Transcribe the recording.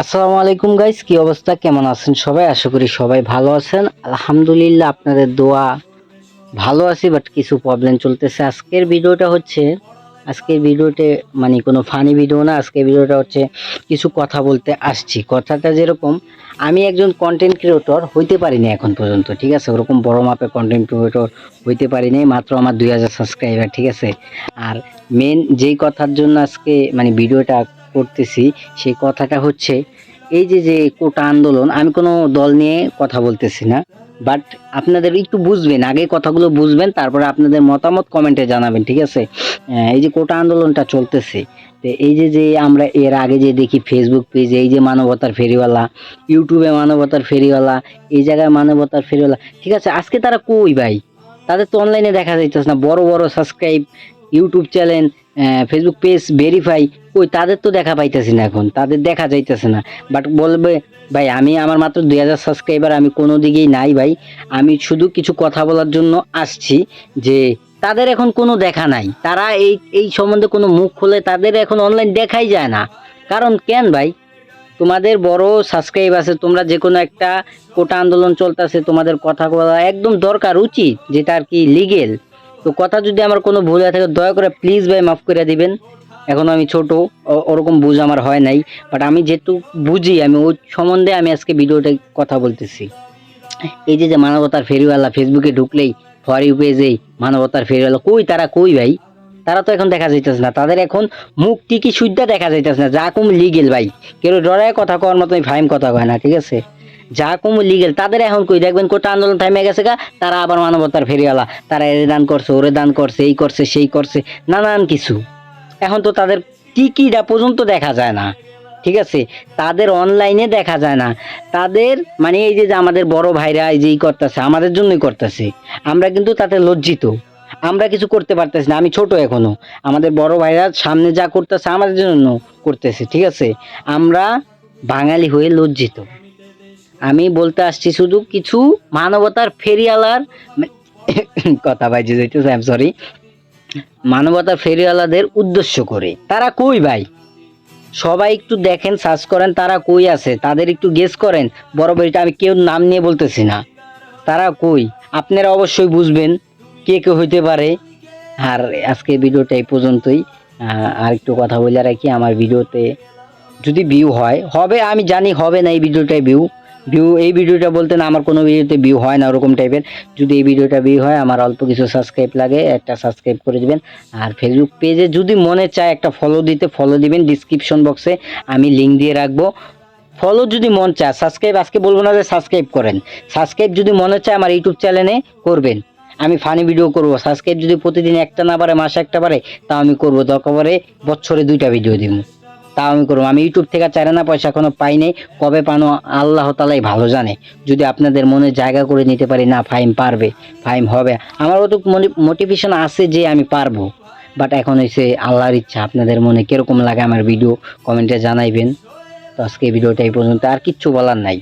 আসসালামু আলাইকুম গাইস, কি অবস্থা, কেমন আছেন সবাই? আশা করি সবাই ভালো আছেন। আলহামদুলিল্লাহ, আপনাদের দোয়া ভালো আছি, বাট কিছু প্রবলেম চলতেছে। আজকের ভিডিওতে মানে কোনো ফানি ভিডিও না। আজকের ভিডিওটা হচ্ছে কিছু কথা বলতে আসছি। কথাটা যেরকম, আমি একজন কন্টেন্ট ক্রিয়েটর হইতে পারিনি এখন পর্যন্ত, ঠিক আছে? ওরকম বড় মাপের কন্টেন্ট ক্রিয়েটর হইতে পারিনি, মাত্র আমার 2000 সাবস্ক্রাইবার, ঠিক আছে? আর মেন যেই কথার জন্য আজকে মানে ভিডিওটা করতেছি, সেই কথাটা হচ্ছে এই যে যে কোটা আন্দোলন। আমি কোনো দল নিয়ে কথা বলতেছি না, বাট আপনাদের একটু বুঝবেন, আগে কথাগুলো বুঝবেন, তারপরে আপনাদের মতামত কমেন্টে জানাবেন, ঠিক আছে? এই যে কোটা আন্দোলনটা চলতেছে, তো এই যে যে আমরা এর আগে যে দেখি ফেসবুক পেজে এই যে মানবতার ফেরিওয়ালা, ইউটিউবে মানবতার ফেরিওয়ালা, এই জায়গায় মানবতার ফেরিওয়ালা, ঠিক আছে? আজকে তারা কই ভাই? তাদের তো অনলাইনে দেখা যাইতেছে না। বড় বড় subscribe, YouTube channel, Facebook page verify, কই তাদের তো দেখা পাইতেছি না, এখন তাদের দেখা যাইতেছে না। বাট বলবে ভাই আমি আমার মাত্র 2000 সাবস্ক্রাইবার, আমি কোনো দিকেই নাই ভাই। আমি শুধু কিছু কথা বলার জন্য আসছি যে তাদের এখন কোনো দেখা নাই। তারা এই এই সম্বন্ধে কোনো মুখ খোলে, তাদের এখন অনলাইন দেখাই যায় না। কারণ কেন ভাই? তোমাদের বড় সাবস্ক্রাইব আছে, তোমরা যে কোনো একটা কোটা আন্দোলন চলতেছে, তোমাদের কথা বলা একদম দরকার, উচিত, যেটা আর কি লিগেল। তো কথা যদি আমার কোনো ভুল হয়ে থাকে, দয়া করে প্লিজ ভাই মাফ করে দিবেন। এখন আমি ছোট, ওরকম বুঝ আমার হয় নাই, বাট আমি যেহেতু বুঝি, আমি ওই সম্বন্ধে আমি আজকে ভিডিওটা কথা বলতেছি। এই যে যে মানবতার ফেরিওয়ালা, ফেসবুকে ঢুকলেই ফর ইউ পেজেই মানবতার ফেরিওয়ালা, কই তারা, কই ভাই? তারা তো এখন দেখা যাইতেছে না। তাদের এখন মুখ টিকি সুদ্ধা দেখা যাইতেছে না। যা কম লিগেল ভাই, কেউ ডরায় কথা কওয়ার মতো ফাইম কথা কয় না, ঠিক আছে? যা কম লিগেল তাদের এখন কই, দেখবেন কোটা আন্দোলন থামে গেছে গা, তারা আবার মানবতার ফেরিওয়ালা, তারা এরে দান করছে, ওরে দান করছে, এই করছে, সেই করছে, নানান কিছু। এখন তো তাদের টিকিটা পর্যন্ত দেখা যায় না, ঠিক আছে? তাদের অনলাইনে দেখা যায় না। তাদের মানে এই যে যে আমাদের বড় ভাইরা এই যে করতেছে, আমাদের জন্যই করতেছে। আমরা কিন্তু তাতে লজ্জিত, আমরা কিছু করতে পারতেছি না। আমি ছোট এখনো, আমাদের বড় ভাইরা সামনে যা করতেছে আমাদের জন্য করতেছে, ঠিক আছে? আমরা বাঙালি হয়ে লজ্জিত। আমি বলতে আসছি শুধু কিছু মানবতার ফেরিওয়ালার কথা ভাই, যে যাইতেছে, আই এম সরি, মানবতার ফেরিওয়ালাদের উদ্দেশ্য করে। তারা কই ভাই? সবাই একটু দেখেন, সার্চ করেন, তারা কই আছে, তাদের একটু গেস করেন। বড় ভাইটা আমি কেউ নাম নিয়ে বলতেছি না, তারা কই? আপনারা অবশ্যই বুঝবেন কে কে হইতে পারে। আর আজকে ভিডিওটা এই পর্যন্তই। আর একটু কথা বলে রাখি, আমার ভিডিওতে যদি ভিউ হয়, হবে, আমি জানি হবে না এই ভিডিওটায় ভিউ। এই ভিডিওটা বলতে না, আমার কোনো ভিডিওতে ভিউ হয় না ওরকম টাইপের। যদি এই ভিডিওটা ভিউ হয়, আমার অল্প কিছু সাবস্ক্রাইব লাগে, একটা সাবস্ক্রাইব করে দিবেন। আর ফেসবুক পেজে যদি মনে চায় একটা ফলো দিতে, ফলো দিবেন। ডিসক্রিপশন বক্সে আমি লিঙ্ক দিয়ে রাখবো। ফলো যদি মন চায়, সাবস্ক্রাইব আজকে বলবো না যে সাবস্ক্রাইব করেন। সাবস্ক্রাইব যদি মনে চায় আমার ইউটিউব চ্যানেলে করবেন, আমি ফানি ভিডিও করব। সাবস্ক্রাইব যদি প্রতিদিন একটা না পারে, মাসে একটা পারে, তাও আমি করবো। দরকার পড়ে বছরে 2টা ভিডিও দিব, তাও আমি করবো। আমি ইউটিউব থেকে চার আনা পয়সা এখনো পাই নাই, কবে পানো আল্লাহ তালাই ভালো জানে। যদি আপনাদের মনে জায়গা করে নিতে পারি, না ফাইম পারবে, ফাইম হবে, আমারও তো মোটিভেশন আছে যে আমি পারবো। বাট এখন হয়েছে আল্লাহর ইচ্ছা। আপনাদের মনে কিরকম লাগে আমার ভিডিও কমেন্টে জানাইবেন। তো আজকে ভিডিওটা এই পর্যন্ত, আর কিচ্ছু বলার নাই।